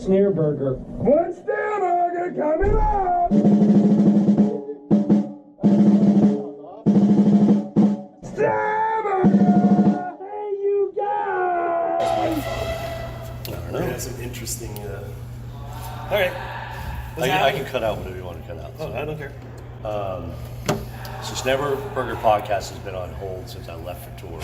SnareBurger. One SnareBurger coming up! SnareBurger! Hey, you guys! I don't know. That's some interesting. All right. I can cut out whatever you want to cut out. Oh, I don't care. So SnareBurger podcast has been on hold since I left for tour.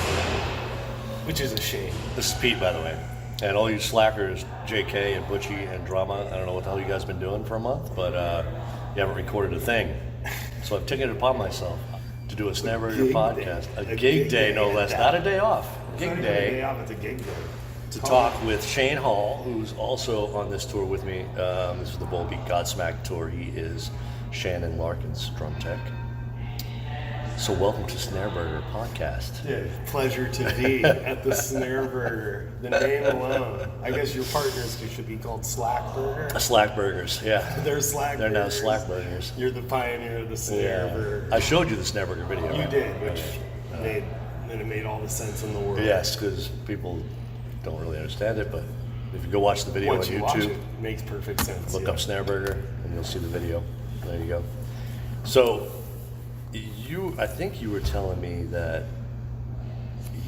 Which is a shame. This is Pete, by the way. And all you slackers, JK and Butchie and Drama, I don't know what the hell you guys been doing for a month, but you haven't recorded a thing. So I've taken it upon myself to do a SnareBurger podcast. A gig day, no less. Not a day off. Gig day. It's not even a day off, it's a gig day. To talk with Shane Hall, who's also on this tour with me. This is the Volbeat Godsmack tour. He is Shannon Larkins Drumtech. So welcome to SnareBurger podcast. Yeah, pleasure to be at the SnareBurger. The name alone. I guess your partners should be called SlackBurger. SlackBurgers, yeah. They're SlackBurgers. They're now SlackBurgers. You're the pioneer of the SnareBurger. Yeah. I showed you the SnareBurger video. You right? did, which made all the sense in the world. Yes, because people don't really understand it, but if you go watch the video Once on you YouTube, watch it, it makes perfect sense. look up SnareBurger and you'll see the video. There you go. So, I think you were telling me that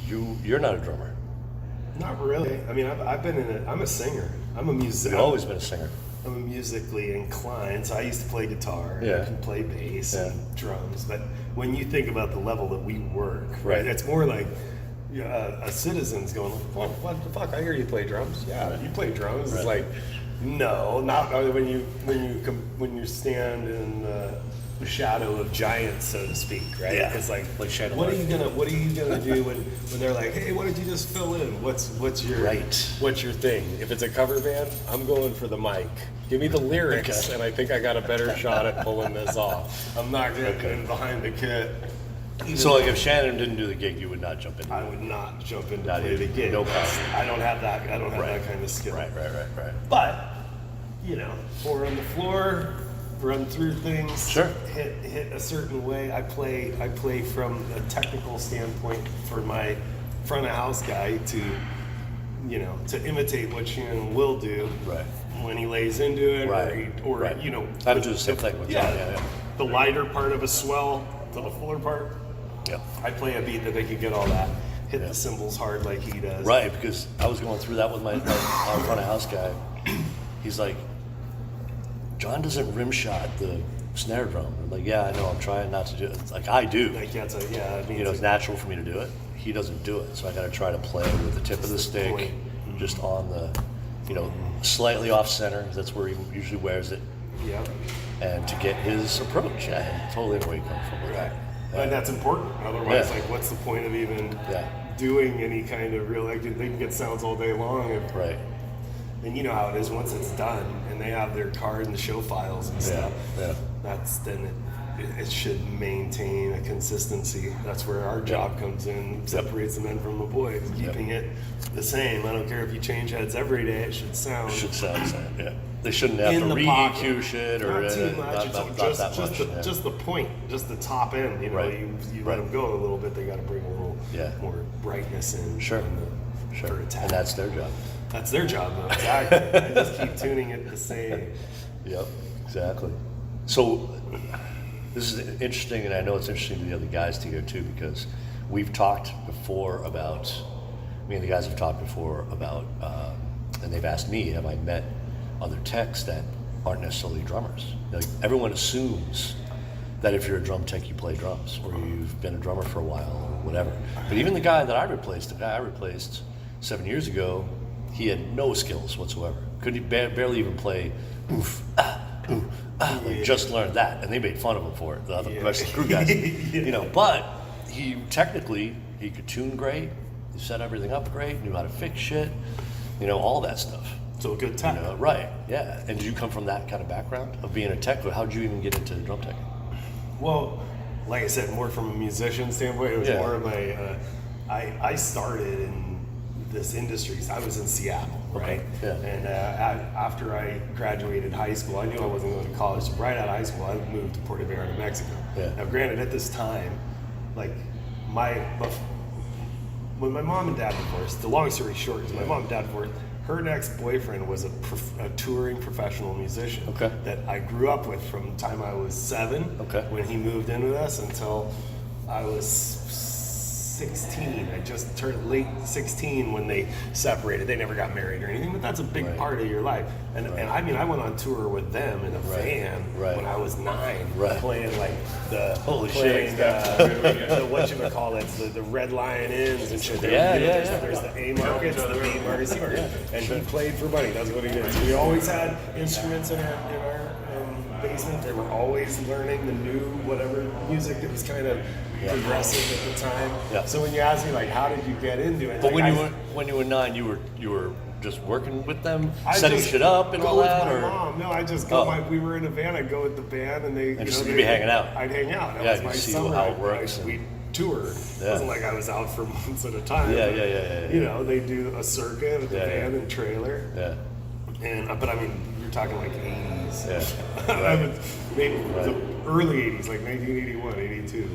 you're not a drummer. Not really. I mean, I'm a singer. I'm a musician. You've always been a singer. I'm musically inclined, so I used to play guitar. Yeah. I can play bass and drums. But when you think about the level that we work, right, it's more like a citizen's going, what the fuck? I hear you play drums. Yeah, you play drums. Right. It's like, no, not when you stand in the shadow of giants, so to speak, right? Yeah. It's like Shannon what are you gonna do when they're like, hey, why don't you just fill in? What's your thing? If it's a cover band, I'm going for the mic. Give me the lyrics, and I think I got a better shot at pulling this off. I'm not getting in behind the kit. So, like, if Shannon didn't do the gig, you would not jump in. I would not jump in to Not play the even, gig. no problem. I don't have that. I don't have that kind of skill. Right. But four on the floor, run through things. Sure. Hit a certain way. I play from a technical standpoint for my front of house guy to imitate what Shannon will do. Right. When he lays into it, Right. or I would do the same thing with John. Yeah. the lighter part of a swell to the fuller part. Yeah. I play a beat that they can get all that. Hit the cymbals hard like he does. Right, because I was going through that with my front of house guy. He's like, John doesn't rim shot the snare drum. I'm like, yeah, I know. I'm trying not to do it. It's like I do. Like It's natural for me to do it. He doesn't do it, so I got to try to play with the tip of the stick, just on the, slightly off center. That's where he usually wears it. Yeah. And to get his approach, totally where you come from with that. And that's important. Otherwise, what's the point of even doing any kind of real? Like, they can get sounds all day long. Right. And you know how it is. Once it's done, and they have their card and the show files and stuff. Yeah. It should maintain a consistency. That's where our job comes in, separates the men from the boys, keeping it the same. I don't care if you change heads every day, it should sound. Yeah. They shouldn't have to re-EQ shit or not too much. Not that much. Just the point, just the top end. You let them go a little bit. They got to bring a little more brightness in. Sure. For attack. And that's their job. That's their job, though. Exactly. I just keep tuning it the same. Yep. Exactly. So. This is interesting, and I know it's interesting to the other guys to hear too, because we've talked before about, me and the guys have talked before about, and they've asked me, have I met other techs that aren't necessarily drummers? Like, everyone assumes that if you're a drum tech, you play drums, or you've been a drummer for a while, or whatever. But even the guy that I replaced, 7 years ago, he had no skills whatsoever. Couldn't barely even play oof, just learned that, and they made fun of him for it. The rest of the crew guys, But he could tune great. He set everything up great. Knew how to fix shit. All that stuff. So a good tech. Right? Yeah. And did you come from that kind of background of being a tech? How did you even get into drum tech? Well, like I said, more from a musician standpoint. It was more of my. I started in this industry. I was in Seattle. Right. Yeah. And after I graduated high school, I knew I wasn't going to college. So right out of high school, I moved to Puerto Vallarta, Mexico. Yeah. Now, granted, at this time, when my mom and dad divorced, the long story short is my mom and dad divorced. her ex-boyfriend was a touring professional musician that I grew up with from the time I was 7 when he moved in with us until I was 16. I just turned late 16 when they separated. They never got married or anything, but that's a big part of your life. And I mean, I went on tour with them in a van when I was 9, playing like the the what the Red Lion Inns and shit. There's the A markets, the B markets, C markets, and he played for money. That's what he did. So we always had instruments in our basement. They were always learning the new whatever music that was kind of progressive at the time. Yeah. So when you ask me like, how did you get into it? But like, when you were 9, you were just working with them, setting shit up and all that, or mom? No, I just go. We were in a van. I'd go with the band, and you'd be hanging out. I'd hang out. That was my see summer. how it works. We toured. It wasn't like I was out for months at a time. You know, they do a circuit with the van and trailer. Yeah. And but I mean, you're talking like 80s. Yeah. Maybe the early 80s, like 1981, 82.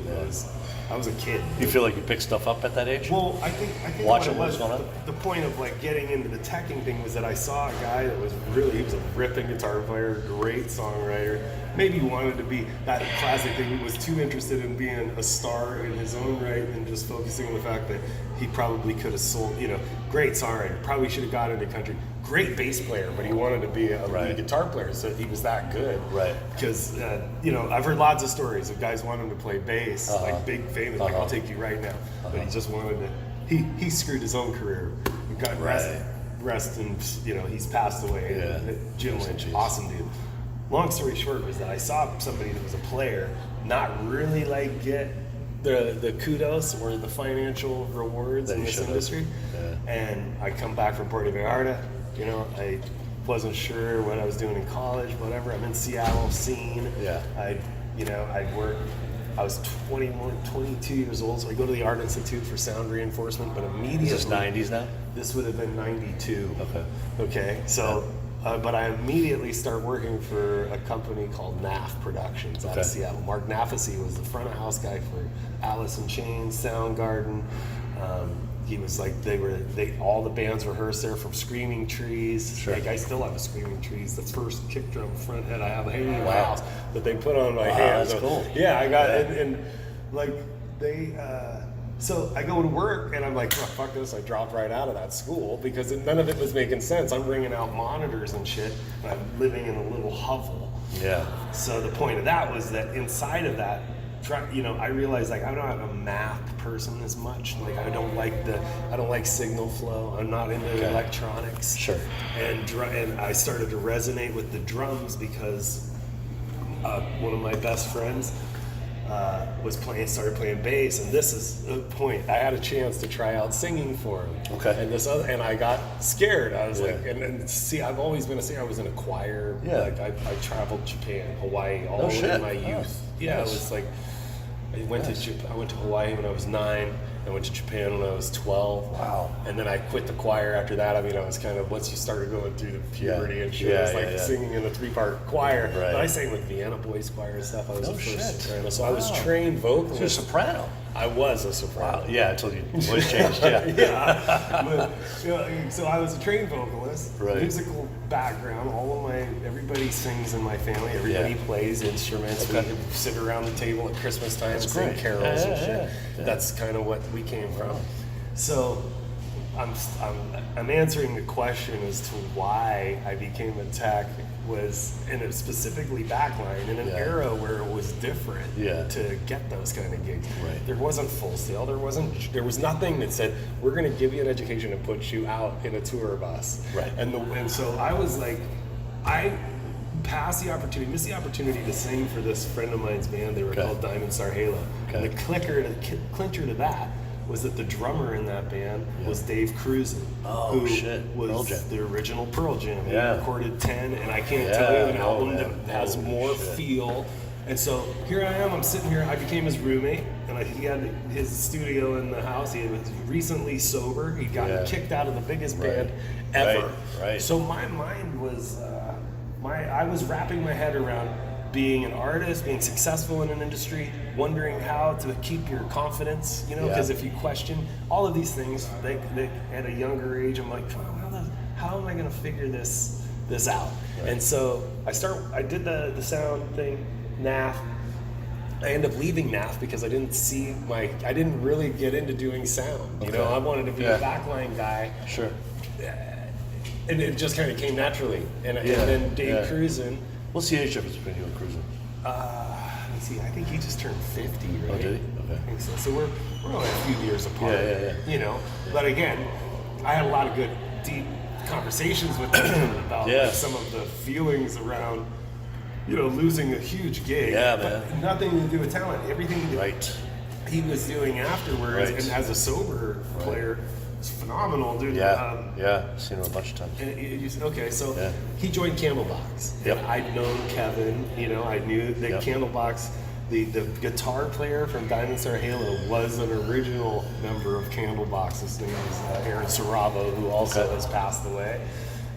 I was a kid. You feel like you picked stuff up at that age? Well, I think watching what was going on. The point of like getting into the teching thing was that I saw a guy that was he was a ripping guitar player, great songwriter. Maybe wanted to be that classic thing. He was too interested in being a star in his own right and just focusing on the fact that he probably could have sold, great songwriter, probably should have got into country. Great bass player, but he wanted to be a lead guitar player, so he was that good. Right. Because, I've heard lots of stories of guys wanting to play bass, like big famous, like I'll Take You Right Now. But he just wanted to, he screwed his own career. He got rest and, he's passed away. Jim Lynch, awesome dude. Long story short was that I saw somebody that was a player not really like get the kudos or the financial rewards in this industry. And I come back from Puerto Vallarta. I wasn't sure what I was doing in college, whatever. I'm in Seattle scene. I work. I was 21, 22 years old, so I go to the Art Institute for Sound Reinforcement, but immediately... Is this 90s now? This would have been 92. Okay, so... but I immediately start working for a company called NAF Productions out of Seattle. Mark Nafasi was the front of house guy for Alice in Chains, Soundgarden. He was like, all the bands rehearsed there from Screaming Trees. Sure. Like, I still have a Screaming Trees, the first kick drum front head I have hanging in my house that they put on my hand. That's cool. Yeah, I got it. And like, so I go to work and I'm like, oh, fuck this. I dropped right out of that school because none of it was making sense. I'm bringing out monitors and shit, and I'm living in a little hovel. Yeah. So the point of that was that inside of that, I realized like I'm not a math person as much. Like I don't like signal flow. I'm not into electronics. Sure. And I started to resonate with the drums because one of my best friends started playing bass, and this is the point. I had a chance to try out singing for him. Okay. And I got scared. I was like, and see, I've always been a singer. I was in a choir. Yeah. Like I traveled Japan, Hawaii, all in my youth. Yeah, nice. It was like I went to Hawaii when I was 9. I went to Japan when I was 12. Wow. And then I quit the choir after that. I mean, I was kind of, once you started going through the puberty and shit, it was like singing in a 3-part choir. Right. But I sang with Vienna Boys Choir and stuff. I was the first soprano. So I was trained vocalist. So you're a soprano? I was a soprano. Wow. Yeah, until your voice changed, So I was a trained vocalist, musical background. Everybody sings in my family. Everybody plays instruments. We sit around the table at Christmas time and sing carols and shit. Yeah. That's kind of what we came from. So I'm answering the question as to why I became a tech was, and it was specifically backline in an era where it was different to get those kind of gigs. Right. There wasn't Full Sail. There was nothing that said we're going to give you an education and put you out in a tour bus. Right. And so I was like, I missed the opportunity to sing for this friend of mine's band. They were called Diamond Star Halo. And the clincher to that was that the drummer in that band was Dave Cruzen, who was the original Pearl Jam. He recorded 10, and I can't tell you an album that has more feel. And so here I am, I'm sitting here, I became his roommate, and he had his studio in the house. He was recently sober. He'd gotten kicked out of the biggest band ever. Right. So my mind was, I was wrapping my head around being an artist, being successful in an industry, wondering how to keep your confidence, because if you question all of these things, they at a younger age, I'm like, how am I going to figure this out? Right. And so I did the sound thing, NAF. I ended up leaving NAF because I didn't really get into doing sound. You know, I wanted to be a backline guy. Sure. And it just kind of came naturally. And then Dave Cruzen. What's the age difference between you and Cruzen? Let me see. I think he just turned 50, right? Oh, did he? Okay. I think so. So we're only a few years apart. Yeah. You know, but again, I had a lot of good, deep conversations with him about like, some of the feelings around, you know, losing a huge gig. Yeah, but man. Nothing to do with talent. Everything he was doing afterwards, and as a sober player, was phenomenal, dude. Seen him a bunch of times. And so he joined Candlebox. Yep. And I'd known Kevin, you know, I knew that Candlebox, the guitar player from Diamond Star Halo was an original member of Candlebox. His name is Aaron Saravo, who also has passed away.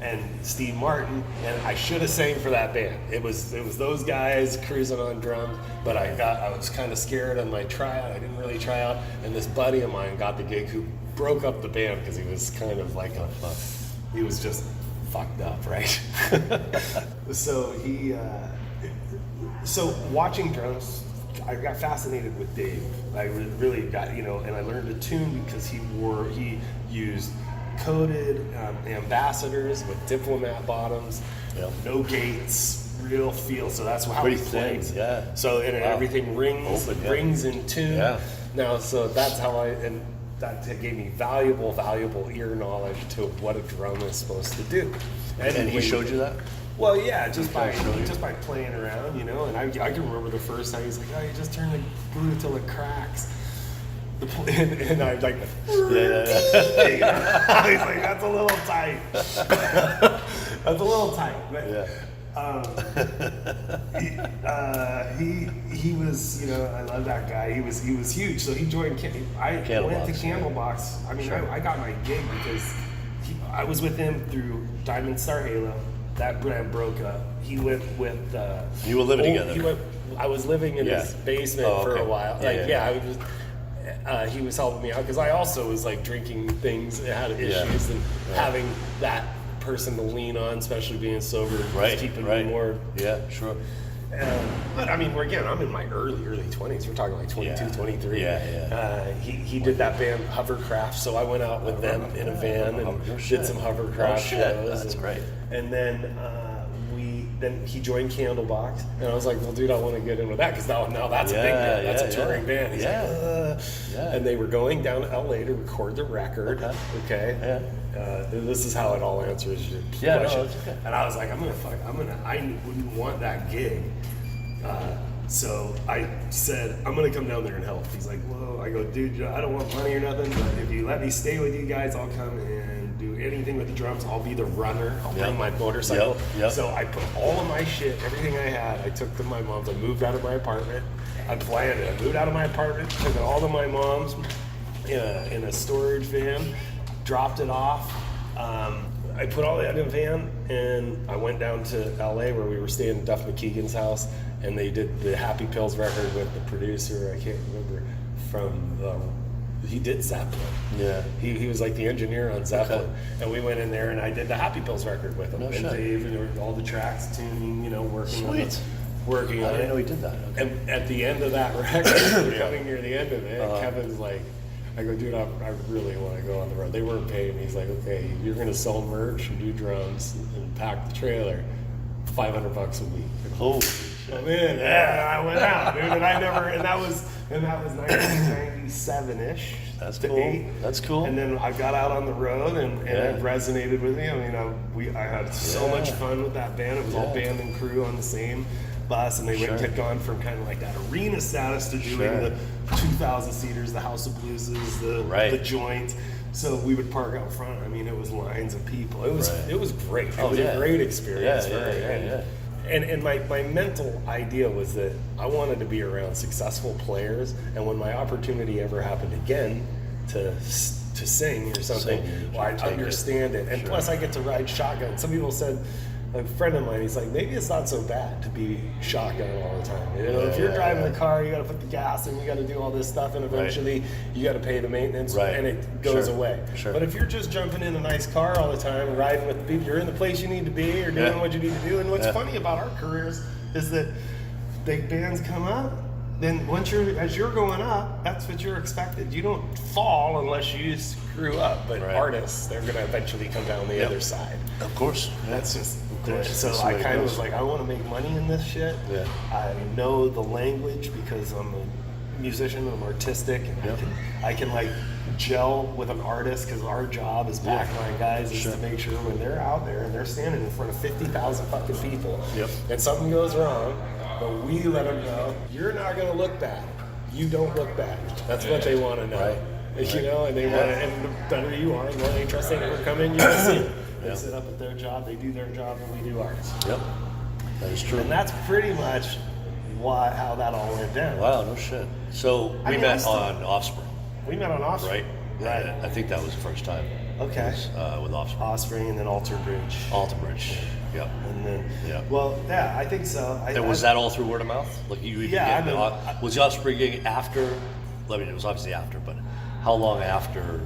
And Steve Martin, and I should have sang for that band. It was those guys cruising on drums, but I was kind of scared on my tryout. I didn't really try out, and this buddy of mine got the gig who broke up the band because he was kind of like he was just fucked up, right? So watching drums, I got fascinated with Dave. I really got, you know, and I learned to tune because he used coated ambassadors with diplomat bottoms, no gates, real feel. So that's how he plays. Yeah. So everything rings in tune. Yeah. Now, so that's how and that gave me valuable ear knowledge to what a drum is supposed to do. And he showed you that? Well, yeah, just by playing around, you know. And I can remember the first time he's like, "Oh, you just turn the glue till it cracks." And I was like, he's like, that's a little tight. That's a little tight. But, he was, you know, I love that guy. He was huge. So he joined. I went to Candlebox. I mean, I got my gig because I was with him through Diamond Star Halo. That brand broke up. He went with. You were living together. I was living in his basement for a while. I was just. He was helping me out because I also was like drinking things and had issues and having that person to lean on, especially being sober, keeping me more. Yeah, sure. But I mean, I'm in my early 20s. We're talking like 22, 23. He did that band Hovercraft, so I went out with them in a van and did some Hovercraft shows. That's great. And then then he joined Candlebox, and I was like, well, dude, I want to get in with that because now that's a big band. That's a touring band. He's like, and they were going down to LA to record the record. Okay. This is how it all answers your question. No, and I was like, I wouldn't want that gig. So I said, I'm going to come down there and help. He's like, whoa. I go, dude, I don't want money or nothing, but if you let me stay with you guys, I'll come and do anything with the drums. I'll be the runner. I'll bring my motorcycle. So I put all of my shit, everything I had, I took to my mom's. I moved out of my apartment. I planned it. I moved out of my apartment, took it all to my mom's in a storage van, dropped it off. I put all that in a van, and I went down to LA where we were staying at Duff McKeegan's house, and they did the Happy Pills record with the producer, I can't remember, he did Zeppelin. Yeah. He was like the engineer on Zeppelin. Okay. And we went in there and I did the Happy Pills record with him. Dave, and there were all the tracks, tuning, you know, working on it. I didn't know he did that. Okay. And at the end of that record, coming near the end of it, Kevin's like, I go, dude, I really want to go on the road. They weren't paying me. He's like, okay, you're going to sell merch and do drums and pack the trailer, $500 a week. Holy I'm in. Yeah, I went out, dude, and that was 1997-ish. That's cool. That's cool. And then I got out on the road, and it resonated with me. I mean, I had so much fun with that band. It was all band and crew on the same bus, and they had gone from kind of like that arena status to doing the 2,000 seaters, the House of Blueses, the joints. So we would park out front. I mean, it was lines of people. It was great. It was a great experience. And my mental idea was that I wanted to be around successful players, and when my opportunity ever happened again to sing or something, I'd understand it. And plus, I get to ride shotgun. Some people said, a friend of mine, he's like, maybe it's not so bad to be shotgun all the time. You know, if you're driving the car, you got to put the gas in, you got to do all this stuff, and eventually you got to pay the maintenance, and it goes away. But if you're just jumping in a nice car all the time, riding with people, you're in the place you need to be, or doing what you need to do. And what's funny about our careers is that big bands come up. Then as you're going up, that's what you're expected. You don't fall unless you screw up. But artists, they're going to eventually come down the other side. Of course. That's just so I kind of was like, I want to make money in this shit. Yeah. I know the language because I'm a musician, I'm artistic, and I can like gel with an artist because our job as backline guys is to make sure when they're out there and they're standing in front of 50,000 fucking people and something goes wrong, but we let them know, you're not going to look bad. You don't look bad. That's what they want to know. You know, and they want to, and the better you are, the more interesting they ever come in, you can see. They sit up at their job, they do their job, and we do ours. Yep. That is true. And that's pretty much how that all went down. Wow, no shit. So we met on Offspring. We met on Offspring. Right. I think that was the first time. Okay. With Offspring. Offspring and then Alter Bridge. Alter Bridge. Yep. And then, well, yeah, I think so. And was that all through word of mouth? Like you even was the Offspring gig after? I mean, it was obviously after, but how long after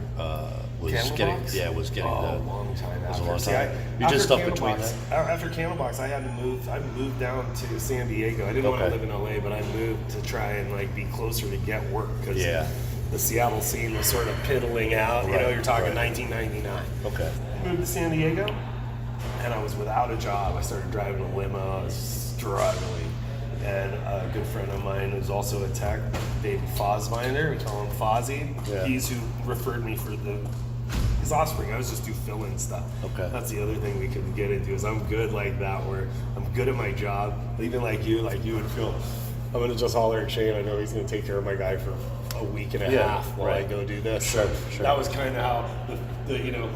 was getting a long time after. Was a long time. You did stuff between that? After Candlebox, I had to move. I moved down to San Diego. I didn't want to live in LA, but I moved to try and like be closer to get work because the Seattle scene was sort of piddling out. You know, you're talking 1999. Okay. I moved to San Diego, and I was without a job. I started driving a limo. I was struggling. And a good friend of mine who's also a tech, David Fosbinder, we call him Fozzie. Yeah. He's who referred me for his Offspring. I was just do fill-in stuff. Okay. That's the other thing we could get into is I'm good like that, where I'm good at my job. Even like you would feel, I'm gonna just holler at Shane. I know he's gonna take care of my guy for a week and a half while I go do this. Sure. That was kind of how the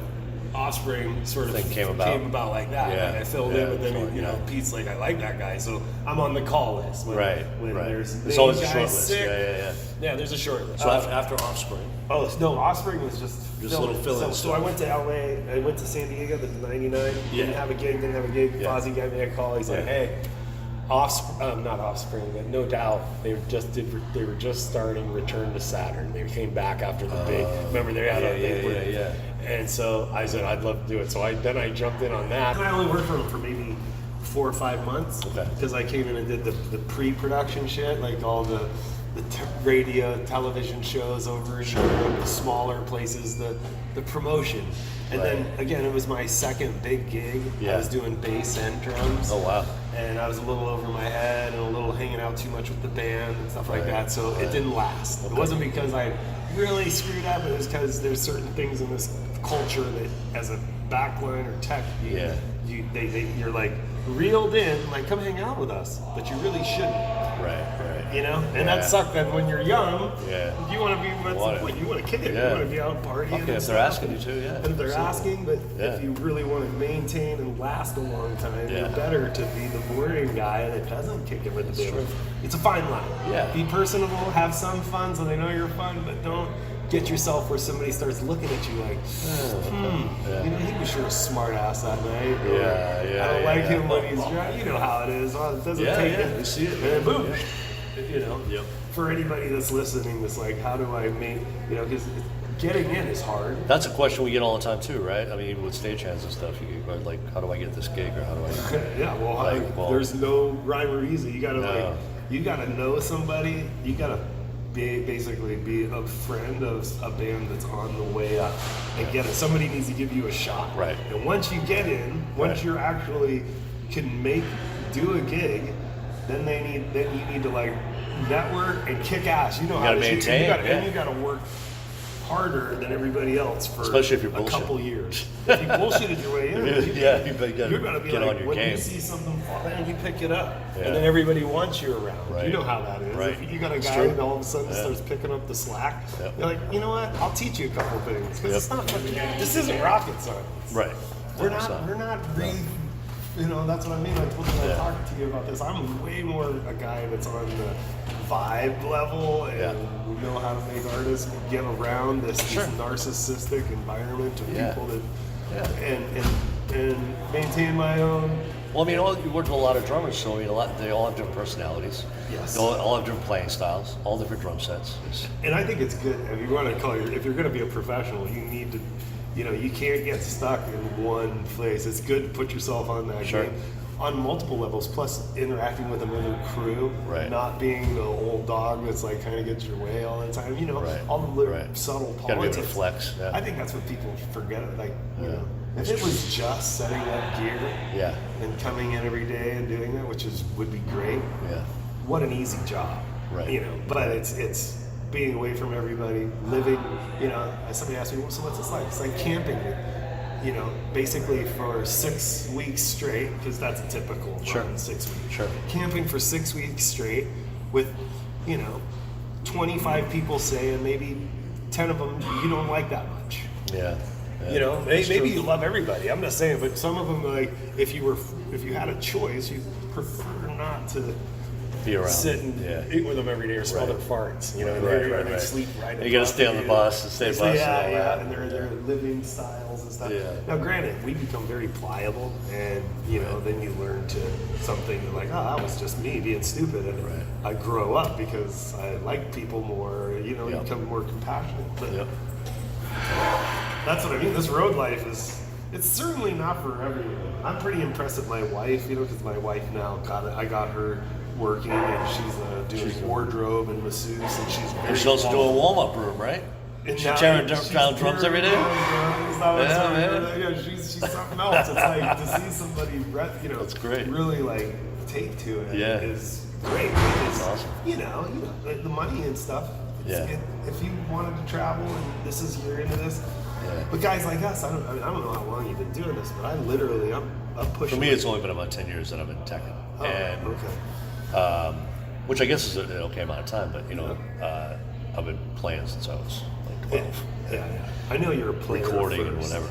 Offspring sort of came about like that. Yeah. Like I filled in, but then Pete's like, I like that guy, so I'm on the call list. When there's always a short list. Yeah, there's a short list. So after Offspring. Oh no, Offspring was just a little fill-in. So I went to LA. I went to San Diego. The '99. Didn't have a gig. Fozzie gave me a call. He's like, hey. Not Offspring, but no doubt they were just starting Return to Saturn. They came back after the big. Remember they had a big And so I said I'd love to do it. So I jumped in on that. And I only worked for them for maybe 4 or 5 months because I came in and did the pre-production shit, like all the radio, television shows over in Europe, the smaller places, the promotion. And then again, it was my second big gig. I was doing bass and drums. Oh wow. And I was a little over my head and a little hanging out too much with the band and stuff like that. So it didn't last. It wasn't because I really screwed up. It was because there's certain things in this culture that, as a backline or tech, you're like reeled in, like come hang out with us, but you really shouldn't. Right. You know, and that sucked. That when you're young, you want to be with you want to kick it. You want to be out partying. If they're asking you to, and they're asking, but if you really want to maintain and last a long time, you're better to be the boring guy that doesn't kick it with the band. It's a fine line. Yeah. Be personable, have some fun, so they know you're fun, but don't get yourself where somebody starts looking at you like, he was sure a smart ass that night. I don't like him when he's drunk. You know how it is. Well, it doesn't take it. You see it. And then boom. You know, for anybody that's listening, that's like, how do I make, because getting in is hard. That's a question we get all the time too, right? I mean, with stagehands and stuff, you get like, how do I get this gig, or how do I? There's no rhyme or reason. You gotta you gotta know somebody. You gotta basically be a friend of a band that's on the way up and get it. Somebody needs to give you a shot. Right. And once you get in, once you're actually can do a gig, then you need to like network and kick ass. You know how to maintain. And you got to work harder than everybody else for especially if you're a couple years. If you bullshitted your way in, you're going to be like, when you see something fall down, you pick it up. And then everybody wants you around. Right. You know how that is. Right. If you got a guy that all of a sudden starts picking up the slack, you're like, you know what? I'll teach you a couple things. Because it's not fucking, this isn't rocket science. Right. We're not that's what I mean. I told you I talked to you about this. I'm way more a guy that's on the vibe level and we know how to make artists get around this narcissistic environment of people that and maintain my own Well, I mean, you work with a lot of drummers, so I mean, they all have different personalities. Yes. They all have different playing styles, all different drum sets. And I think it's good if you want to if you're going to be a professional, you need to, you can't get stuck in one place. It's good to put yourself on that game on multiple levels, plus interacting with another crew, not being the old dog that's like kind of gets your way all the time. All the little subtle politics. Gotta be able to flex. Yeah. I think that's what people forget. Like, if it was just setting up gear and coming in every day and doing that, which would be great. Yeah. What an easy job. Right. But it's being away from everybody, living. Somebody asked me, so what's this like? It's like camping. Basically for 6 weeks straight, because that's a typical run, 6 weeks. Sure. Camping for 6 weeks straight with, 25 people saying maybe 10 of them you don't like that much. Yeah. Maybe you love everybody. I'm not saying, but some of them, like, if you had a choice, you prefer not to be around, sit and eat with them every day or smell their farts. They sleep right. You got to stay on the bus and stay bus. And their living styles and stuff. Yeah. Now, granted, we become very pliable, and then you learn to something like, oh, that was just me being stupid, and I grow up because I like people more. You become more compassionate. But that's what I mean. This road life it's certainly not for everyone. I'm pretty impressed with my wife, because my wife now I got her working, and she's doing wardrobe and masseuse, and she's also doing a warm-up room, right? She's tearing down drums every day. She's something else. It's like to see somebody, that's great. Really like take to it is great. It's awesome. The money and stuff. If you wanted to travel and you're into this. Yeah. But guys like us, I don't know how long you've been doing this, but I'm pushing. For me, it's only been about 10 years that I've been teching. Which I guess is an okay amount of time, but I've been playing since I was like 12. Yeah. I know you're a player recording and whatever,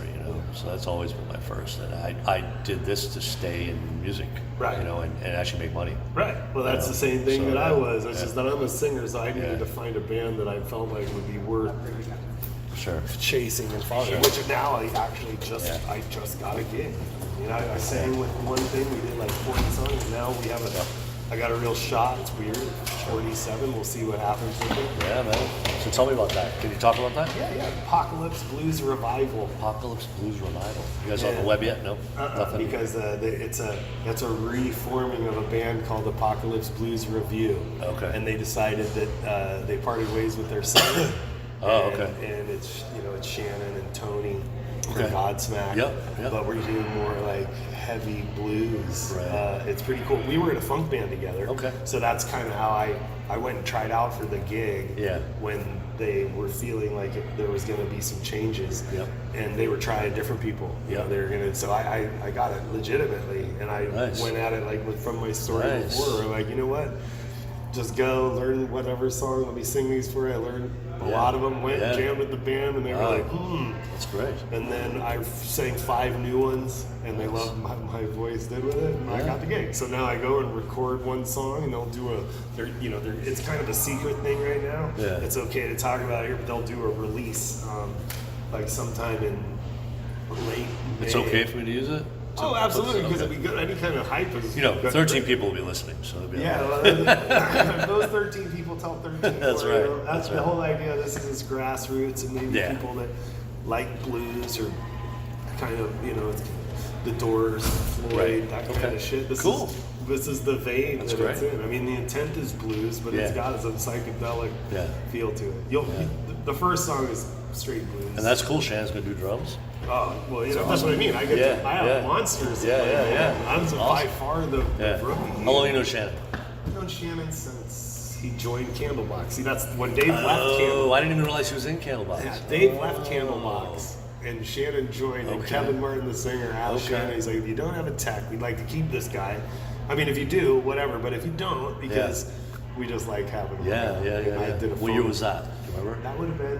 so that's always been my first. And I did this to stay in music, and actually make money. Right. Well, that's the same thing that I was. It's just that I'm a singer, so I needed to find a band that I felt like would be worth chasing and following. Which now I just got a gig. I sang with one thing. We did like 40 songs, and now we have I got a real shot. It's weird. 47. We'll see what happens with it. Yeah, man. So tell me about that. Can you talk about that? Yeah. Apocalypse Blues Revival. Apocalypse Blues Revival. You guys on the web yet? No. Nothing. Because it's a reforming of a band called Apocalypse Blues Review. Okay. And they decided that they parted ways with their singer. And it's it's Shannon and Tony for Godsmack. Yep. But we're doing more like heavy blues. Right. It's pretty cool. We were in a funk band together. Okay. So that's kind of how I went and tried out for the gig. Yeah. When they were feeling like there was going to be some changes. Yep. And they were trying different people. They were gonna. So I got it legitimately, and I went at it like from my story before. Like, you know what? Just go learn whatever song. Let me sing these for you. I learned a lot of them. Went and jammed with the band, and they were like, that's great. And then I sang 5 new ones, and they loved my voice did with it, and I got the gig. So now I go and record one song, and they'll do it's kind of a secret thing right now. Yeah. It's okay to talk about it here, but they'll do a release like sometime in late May. It's okay for me to use it? Oh, absolutely, because it'd be good. Any kind of hype is 13 people will be listening, so it'll be those 13 people tell 13 That's more, right. That's the whole idea. This is grassroots, and maybe people that like blues or kind of, the Doors, Floyd, that kind of shit. This is the vein that it's in. I mean, the intent is blues, but it's got some psychedelic feel to it. The first song is straight blues. And that's cool. Shannon's going to do drums. Oh, well, that's what I mean. I have monsters. I'm by far the rookie. How long do you know Shannon? I've known Shannon since he joined Candlebox. See, that's when Dave left Candlebox. Oh, I didn't even realize he was in Candlebox. Yeah, Dave left Candlebox, and Shannon joined, and Kevin Martin, the singer, asked Shannon, he's like, if you don't have a tech, we'd like to keep this guy. I mean, if you do, whatever, but if you don't, because we just like having him. Yeah. What year was that? Do you remember? That would have been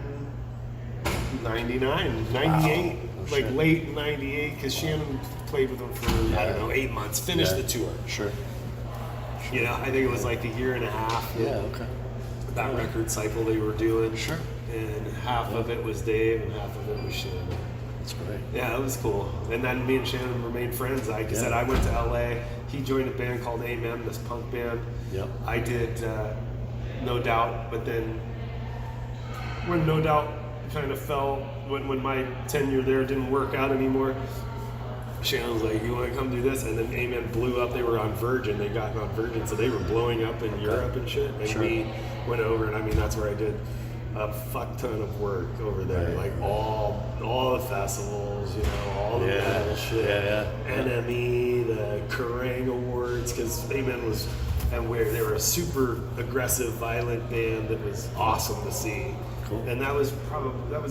99, 98. Wow. Like late 98, because Shannon played with them for, 8 months, finished the tour. Sure. I think it was like a year and a half. That record cycle they were doing. Sure. And half of it was Dave, and half of it was Shannon. That's great. Yeah, it was cool. And then me and Shannon remained friends. Like I said, I went to LA. He joined a band called Amen, this punk band. Yep. I did No Doubt, but then when No Doubt kind of fell, when my tenure there didn't work out anymore, Shannon was like, you want to come do this? And then Amen blew up. They were on Virgin. They got on Virgin, so they were blowing up in Europe and shit. And we went over, and I mean, that's where I did a fuck ton of work over there. Like all the festivals, you know, all the metal shit. NME, the Kerrang Awards, because Amen was, and they were a super aggressive, violent band that was awesome to see. Cool. And that was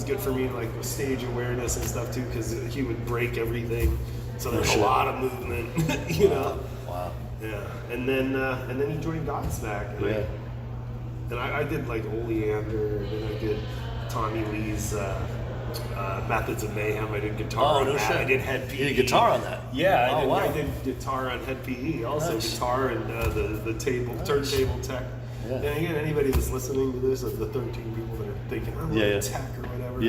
good for me, like with stage awareness and stuff too, because he would break everything, so there's a lot of movement, you know. Wow. Yeah. And then he joined Godsmack, and I did like Oleander, and then I did Tommy Lee's Methods of Mayhem. I did guitar on that. Shit. I did Head PE. You did guitar on that? Yeah, I did guitar on Head PE. Also guitar and the turntable tech. Yeah. And again, anybody that's listening to this, of the 13 people that are thinking, I'm a tech or whatever,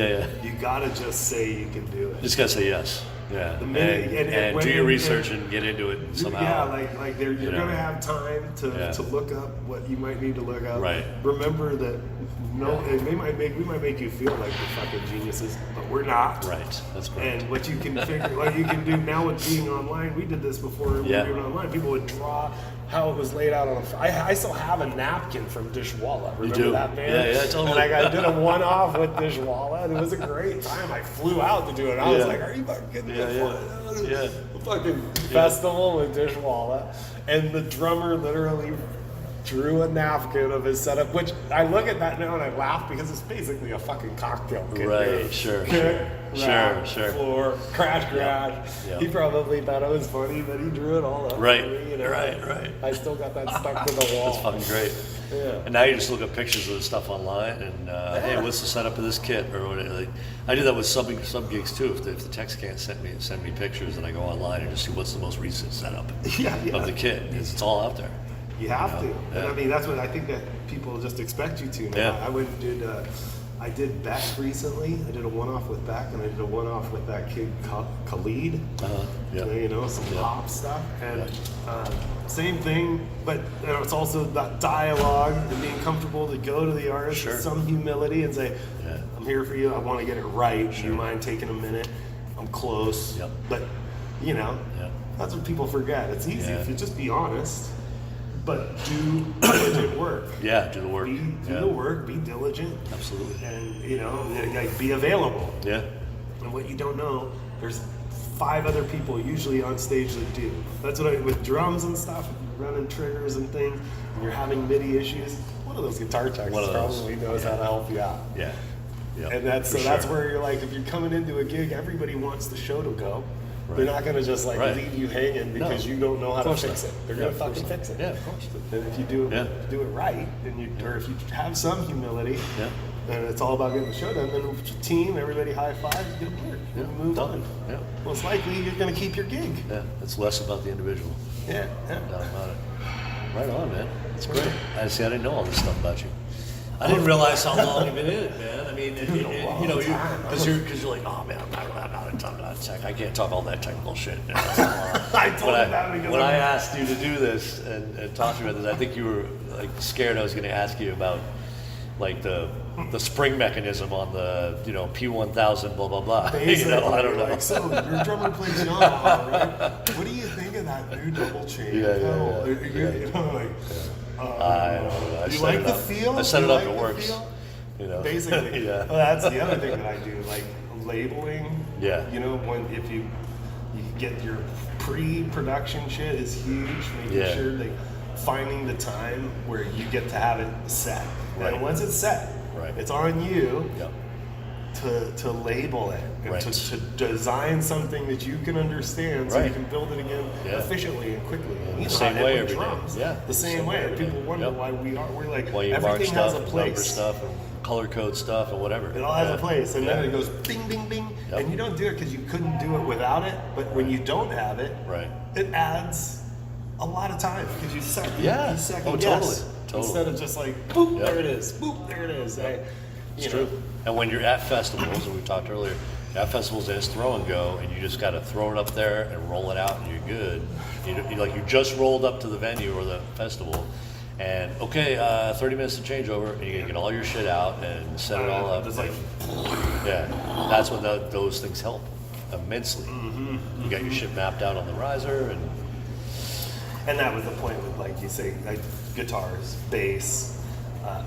you gotta just say you can do it. Just gotta say yes. Yeah. The minute, and do your research and get into it somehow. Yeah, like you're gonna have time to look up what you might need to look up. Right. Remember that we might make you feel like we're fucking geniuses, but we're not. Right. That's great. And what you can figure, what you can do now with being online, we did this before we were doing online. People would draw how it was laid out on I still have a napkin from Dishwalla. Remember that band? Yeah, totally. And I did a one-off with Dishwalla, and it was a great time. I flew out to do it. I was like, are you fucking kidding me? A fucking festival with Dishwalla. And the drummer literally drew a napkin of his setup, which I look at that now and I laugh because it's basically a fucking cocktail kit. Right, sure. Floor, crash. Yeah. He probably thought it was funny, but he drew it all up. Right, for me, you know? right. I still got that stuck to the wall. That's fucking great. Yeah. And now you just look at pictures of the stuff online and, hey, what's the setup of this kit? Or whatever. Like, I do that with sub gigs too. If the techs can't send me pictures, and I go online and just see what's the most recent setup of the kit. It's all out there. You have to. And I mean, that's what I think that people just expect you to. Man. Yeah. I went and did, I did Beck recently. I did a one-off with Beck, and I did a one-off with that kid Khalid. You know, some pop stuff. And same thing, but you know, it's also that dialogue and being comfortable to go to the artist with some humility and say, I'm here for you. I want to get it right. Do you mind taking a minute? I'm close. But, you know, that's what people forget. It's easy if you just be honest. But do diligent work. Yeah, do the work. Do the work, be diligent. Absolutely. And, you know, like be available. Yeah. And what you don't know, there's 5 other people usually on stage that do. That's what with drums and stuff, running triggers and things, and you're having MIDI issues, one of those guitar techs probably knows how to help you out. Yeah. And that's where you're like, if you're coming into a gig, everybody wants the show to go. They're not going to just leave you hanging because you don't know how to fix it. They're going to fucking fix it. Yeah, of course. And if you do it right, and or if you have some humility, and it's all about getting the show done, then with your team, everybody high fives, good work, and move on. Yeah. Most likely, you're going to keep your gig. Yeah, it's less about the individual. Yeah. No doubt about it. Right on, man. That's great. I didn't know all this stuff about you. I didn't realize how long you've been in it, man. I mean, you know, because you're like, oh man, I'm not a tech. I can't talk all that technical shit. I told you that because when I asked you to do this and talk to you about this, I think you were like scared I was going to ask you about like the spring mechanism on the P1000 blah blah blah. Basically, I don't know. Like, so your drummer plays Yamaha, right? What do you think of that new double chain? You know, like. I don't know. You like the feel? I set it up, it works. You know. Basically. Well, that's the other thing that I do, like labeling. Yeah. You know, if you get your pre-production shit is huge, making sure like finding the time where you get to have it set. Right. And once it's set, it's on you. To label it and to design something that you can understand so you can build it again efficiently and quickly. The same way every drums. day. Yeah. The same way. People wonder why we're like, why you everything has a mark stuff, place. number stuff, and color code stuff, and whatever. It all has a place, and then it goes bing, bing, bing, and you don't do it because you couldn't do it without it. But when you don't have it, it adds a lot of time because you second guess. Totally. Instead of just like, boop, there it is, boop, there it is. It's true. And when you're at festivals, and we talked earlier, That festival's it's throw and go, and you just got to throw it up there and roll it out, and you're good. You just rolled up to the venue or the festival, and 30 minutes to change over, and you're gonna get all your shit out and set it all up. Yeah, that's when those things help immensely. You got your shit mapped out on the riser, and that was the point with, like you say, like guitars, bass.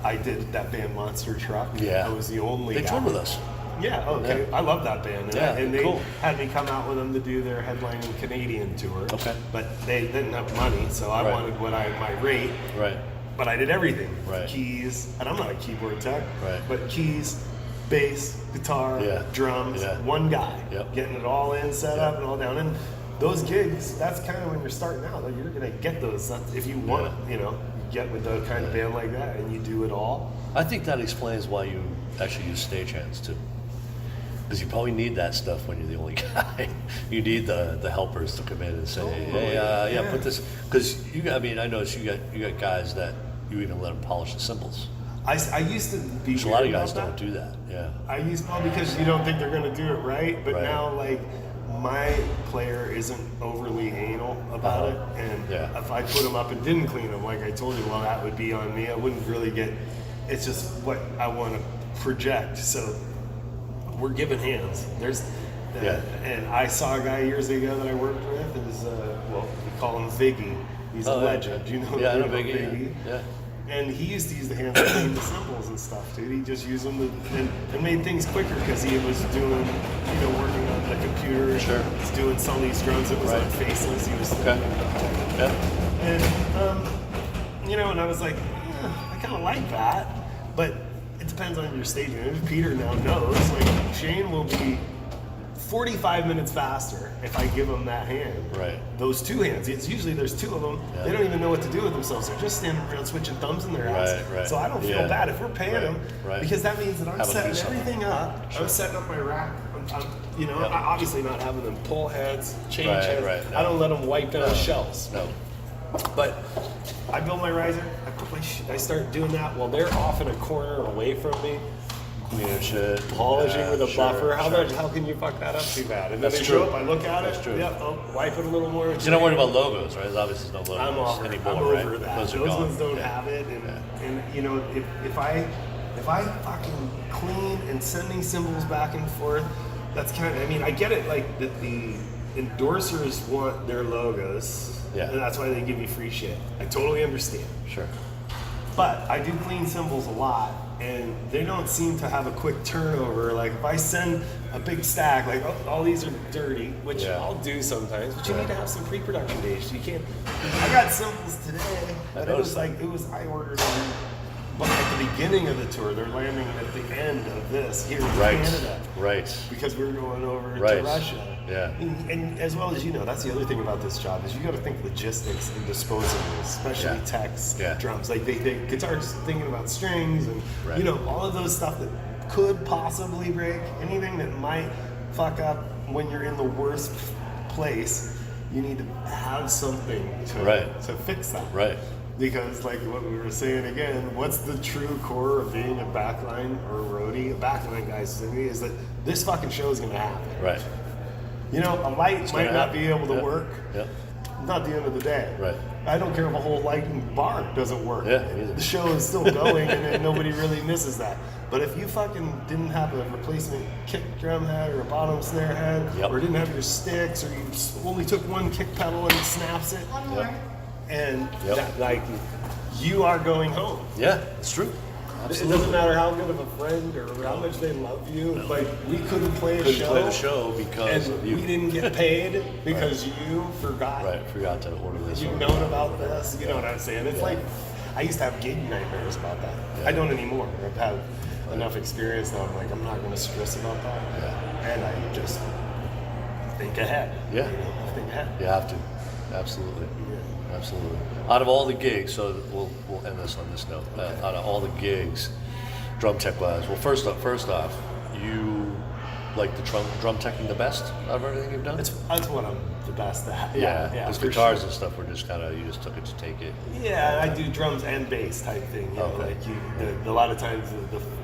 I did that band Monster Truck. Yeah, I was the only guy. They toured with us. Yeah, okay. Yeah. I love that band. And they cool. had me come out with them to do their headlining Canadian tour. Okay. But they didn't have money, so I wanted my rate. Right. But I did everything. Right. Keys, and I'm not a keyboard tech. Right. But keys, bass, guitar, drums, one guy. Yep. Getting it all in, set up, and all down. And those gigs, that's kind of when you're starting out. Like, you're going to get those. If you want to, get with a kind of band like that, and you do it all. I think that explains why you actually use stagehands too. Because you probably need that stuff when you're the only guy. You need the helpers to come in and say, hey, put this. Because I noticed you got guys that you even let them polish the cymbals. I used to be. A lot of guys don't do that. Yeah. I used because you don't think they're going to do it right, but now like my player isn't overly anal about it, and if I put them up and didn't clean them, like I told you, well, that would be on me. I wouldn't really get. It's just what I want to project. So we're giving hands. And I saw a guy years ago that I worked with. We call him Viggy. He's a legend. You know? Yeah, I know Viggy. Yeah. And he used to use the hands to clean the cymbals and stuff, dude. He just used them and made things quicker because he was doing, working on the computer. Sure. He's doing some of these drums. It was on faceless. He was and and I was like, I kind of like that, but it depends on your staging. And Peter now knows, like, Shane will be 45 minutes faster if I give them that hand. Right. Those two hands. It's usually there's two of them. Yeah. They don't even know what to do with themselves. They're just standing around switching thumbs in their ass. Right. So I don't feel bad if we're paying them because that means that I'm setting everything up. Sure. I'm setting up my rack. I'm obviously not having them pull heads, change heads. Right. No. I don't let them wipe down shells. No. But I build my riser. I start doing that while they're off in a corner away from me. Shit. Polishing with a buffer. How can you fuck that up too bad? And then they show up, I look at it. Yep, I'll wipe it a little more. You're not worried about logos, right? There's obviously no logos anymore, I'm over right? that. Those ones don't have it. And if I fucking clean and sending cymbals back and forth, that's kind of, I get it, like the endorsers want their logos. Yeah. And that's why they give you free shit. I totally understand. Sure. But I do clean cymbals a lot, and they don't seem to have a quick turnover. Like, if I send a big stack, like, all these are dirty, which I'll do sometimes, but you need to have some pre-production days. You can't. I got cymbals today, but I ordered them at the beginning of the tour. They're landing at the end of this here in Canada. Right. Because we're going over to Russia. Yeah. And as well as that's the other thing about this job is you got to think logistics and disposables, especially techs, drums. Like they guitars thinking about strings and all of those stuff that could possibly break. Anything that might fuck up when you're in the worst place, you need to have something to fix that. Right. Because, like what we were saying again, what's the true core of being a backline or a roadie? A backline guy to me is that this fucking show is going to happen. Right. A light might not be able to work. Yep. Not the end of the day. Right. I don't care if a whole lighting bar doesn't work. Yeah, the show is still going and nobody really misses that. But if you fucking didn't have a replacement kick drum head or a bottom snare head, or didn't have your sticks, or you only took one kick pedal and it snaps it. One more. And you are going home. Yeah, it's true. Absolutely. It doesn't matter how good of a friend or how much they love you. No. Like, we couldn't play a show because and we didn't get paid because you forgot. Right, forgot to order this. You've known about this. You know what I'm saying? It's like, I used to have gig nightmares about that. Yeah. I don't anymore. I've had enough experience now. I'm like, I'm not going to stress about that. Yeah. And I just think ahead. Yeah. Think ahead. You have to. Absolutely. Absolutely. Out of all the gigs, so we'll end this on this note. Out of all the gigs, Drumtech wise, well, first off, you like the drum teching the best out of everything you've done? That's what I'm the best at. Yeah, because guitars sure. and stuff were just kind of, you just took it to take it. Yeah, I do drums and bass type thing. You know, like a lot of times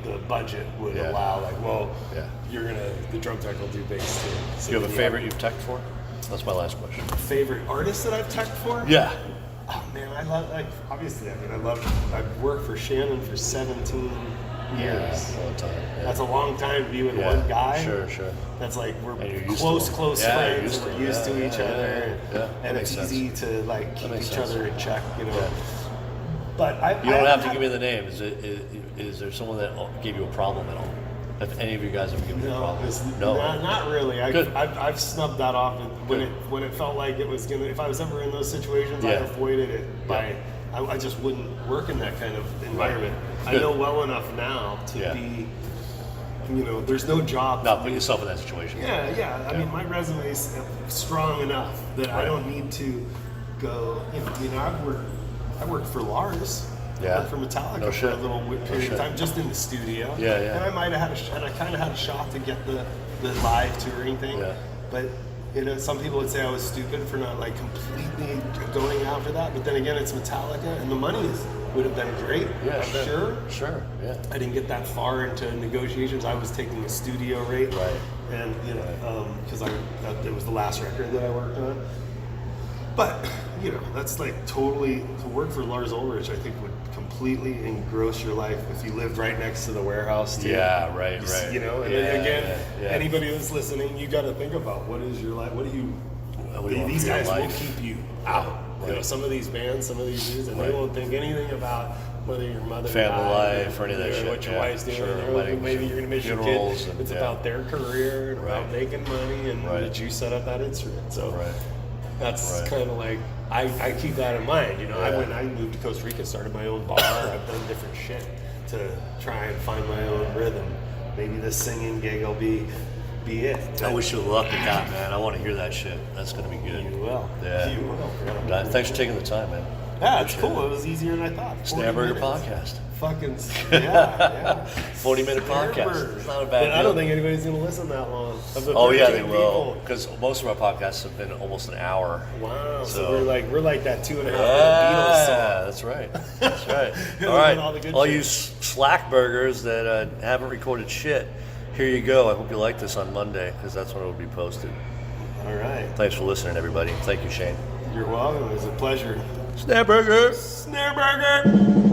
the budget would allow, like, well, the drum tech will do bass too. So Do you have a favorite you've teched for? That's my last question. Favorite artist that I've teched for? Yeah. Oh man, I love, like, obviously, I mean, I've worked for Shannon for 17 years. That's a long time. Yeah. That's a long time to be with one guy. Sure. That's like, we're close friends, we're used to each other, and makes it's sense. easy to like keep each sense. other in check, you know. Yeah. But you don't have to give me the name. Is there someone that gave you a problem at all? Have any of you guys ever given you a problem? No, not really. I've snubbed that off when it felt like it was gonna. If I was ever in those situations, I avoided it by. I just wouldn't work in that kind of environment. Right. I know well enough now to be. You know, there's no job. Not put yourself in that situation. Yeah. I mean, my resume is strong enough that I don't need to go. You know, I worked for Lars. Yeah. For Metallica for a little period of time, just in the studio. Yeah. And I might have I kind of had a shot to get the live touring thing. Yeah. But you know, some people would say I was stupid for not like completely going after that. But then again, it's Metallica, and the money would have been great. Yeah, Sure. Yeah. I didn't get that far into negotiations. I was taking a studio rate. Right. And you know, because it was the last record that I worked on. But you know, that's like totally to work for Lars Ulrich. I think would completely engross your life if you lived right next to the warehouse. Too. Yeah, right. You know, and then again, anybody that's listening, you got to think about what is your life. What do you? These guys will keep you out. Right. You know, some of these bands, some of these dudes, and they won't think anything about whether your mother family died, life or any of that shit. What your wife's doing. Weddings, maybe you're gonna miss your kid. It's about their career and about making money and that you set up that instrument. So. That's kind of like I keep that in mind. You know, I moved to Costa Rica, started my own bar. I've done different shit to try and find my own rhythm. Maybe this singing gig will be it. I wish you luck with that, man. I want to hear that shit. That's gonna be good. You will. Yeah. You will. Thanks for taking the time, man. Yeah, it's cool. It was easier than I thought. SnareBurger podcast. Fucking 40-minute podcast. It's not a bad deal. I don't think anybody's gonna listen that long. Oh yeah, they will. Because most of our podcasts have been almost an hour. Wow. So we're like that 2.5 minute Beatles song. Yeah, that's right. That's right. All right. All you slack burgers that haven't recorded shit, here you go. I hope you like this on Monday because that's when it will be posted. All right. Thanks for listening, everybody. Thank you, Shane. You're welcome. It was a pleasure. SnareBurger. SnareBurger.